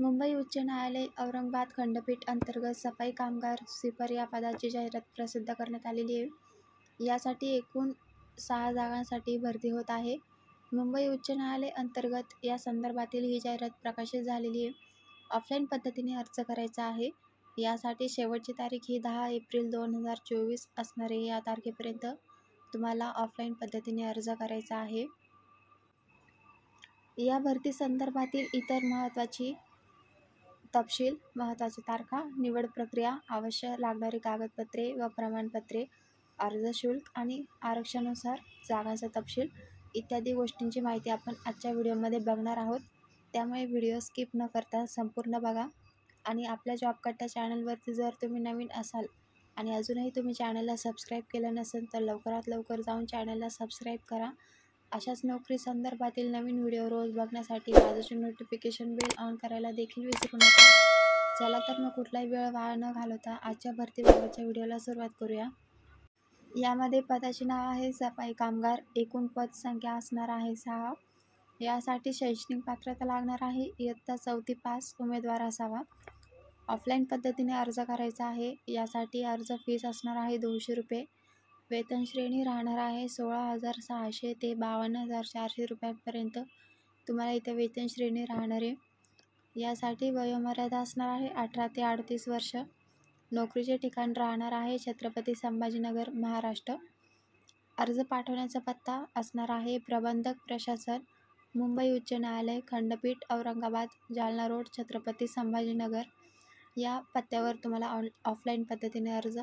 मुंबई उच्च न्यायालय औरंगाबाद खंडपीठ अंतर्गत सफाई कामगार स्वीपर या पदाची जाहिरात प्रसिद्ध करण्यात आलेली आहे। यासाठी एकूण 6 जागांसाठी भरती होत आहे। मुंबई उच्च न्यायालय अंतर्गत या संदर्भातील ही जाहिरात प्रकाशित झालेली आहे। ऑफलाईन पद्धतीने अर्ज करायचा आहे। यासाठी शेवटची तारीख ही 10 एप्रिल 2024 असणार आहे। या तारखेपर्यंत तुम्हाला ऑफलाईन पद्धतीने अर्ज करायचा आहे। या भरती संदर्भातील इतर महत्त्वाची तपशील, महत्त्वाच्या तारखा, निवड प्रक्रिया, आवश्यक लागणारी कागदपत्रे व प्रमाणपत्रे, अर्ज शुल्क आणि आरक्षणानुसार जागांचा तपशील इत्यादी गोष्टींची माहिती आपण आजच्या व्हिडिओमध्ये बघणार आहोत। त्यामुळे व्हिडिओ स्किप न करता संपूर्ण बघा। आणि आपल्या जॉब कट्टा चॅनलवरती जर तुम्ही नवीन असाल आणि अजूनही तुम्ही चॅनलला सबस्क्राईब केलं नसेल तर लवकरात लवकर जाऊन चॅनलला सबस्क्राईब करा। अशाच नोकरी संदर्भातील नवीन व्हिडिओ रोज बघण्यासाठी बाजूचे नोटिफिकेशन बेल ऑन करायला देखील विसरू नका। चला तर मग कुठलाही वेळ वाया न घालवता आजच्या भरतीबाबतच्या व्हिडिओला सुरुवात करूया। यामध्ये पदाचे नाव आहे सफाई कामगार। एकूण पदसंख्या असणार आहे 6। यासाठी शैक्षणिक पात्रता लागणार आहे इयत्ता 4थी पास उमेदवार असावा। ऑफलाईन पद्धतीने अर्ज करायचा आहे। यासाठी अर्ज फीस असणार आहे 200 रुपये। वेतन श्रेणी राहणार आहे 16,600 ते 52,400 रुपयांपर्यंत तुम्हाला इथे वेतन श्रेणी राहणार आहे। यासाठी वयोमर्यादा असणार आहे 18 ते 38 वर्ष। नोकरीचे ठिकाण राहणार आहे छत्रपती संभाजीनगर, महाराष्ट्र। अर्ज पाठवण्याचा पत्ता असणार आहे प्रबंधक प्रशासन, मुंबई उच्च न्यायालय खंडपीठ औरंगाबाद, जालना रोड, छत्रपती संभाजीनगर। या पत्त्यावर तुम्हाला ऑफलाईन पद्धतीने अर्ज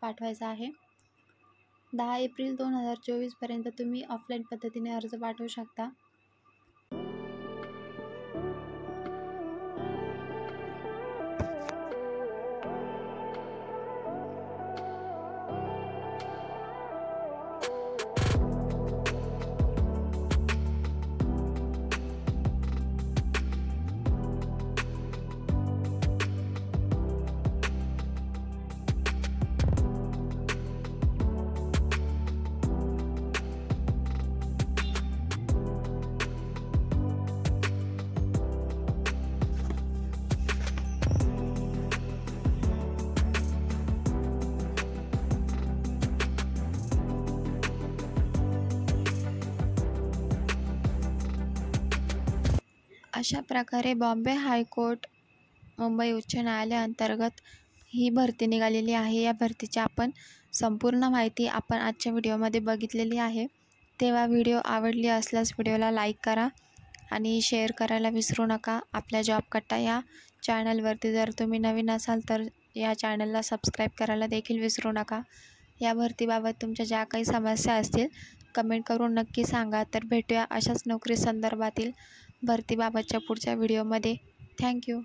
पाठवायचा आहे। 10 एप्रिल 2024 पर्यंत तुम्ही ऑफलाईन पद्धतीने अर्ज पाठवू शकता। अशा प्रकारे बॉम्बे हायकोर्ट मुंबई उच्च न्यायालय अंतर्गत ही भरती निघालेली आहे। या भरतीची आपण संपूर्ण माहिती आपण आजच्या व्हिडिओमध्ये बघितलेली आहे। तेव्हा व्हिडिओ आवडली असल्यास व्हिडिओला लाईक करा आणि शेअर करायला विसरू नका। आपल्या जॉब कट्टा या चॅनलवरती जर तुम्ही नवीन असाल तर या चॅनलला सबस्क्राईब करायला देखील विसरू नका। या भरतीबाबत तुमच्या ज्या काही समस्या असतील कमेंट करून नक्की सांगा। तर भेटूया अशाच नोकरी संदर्भातील भरतीबाबतच्या पुढच्या व्हिडिओमध्ये। थँक्यू।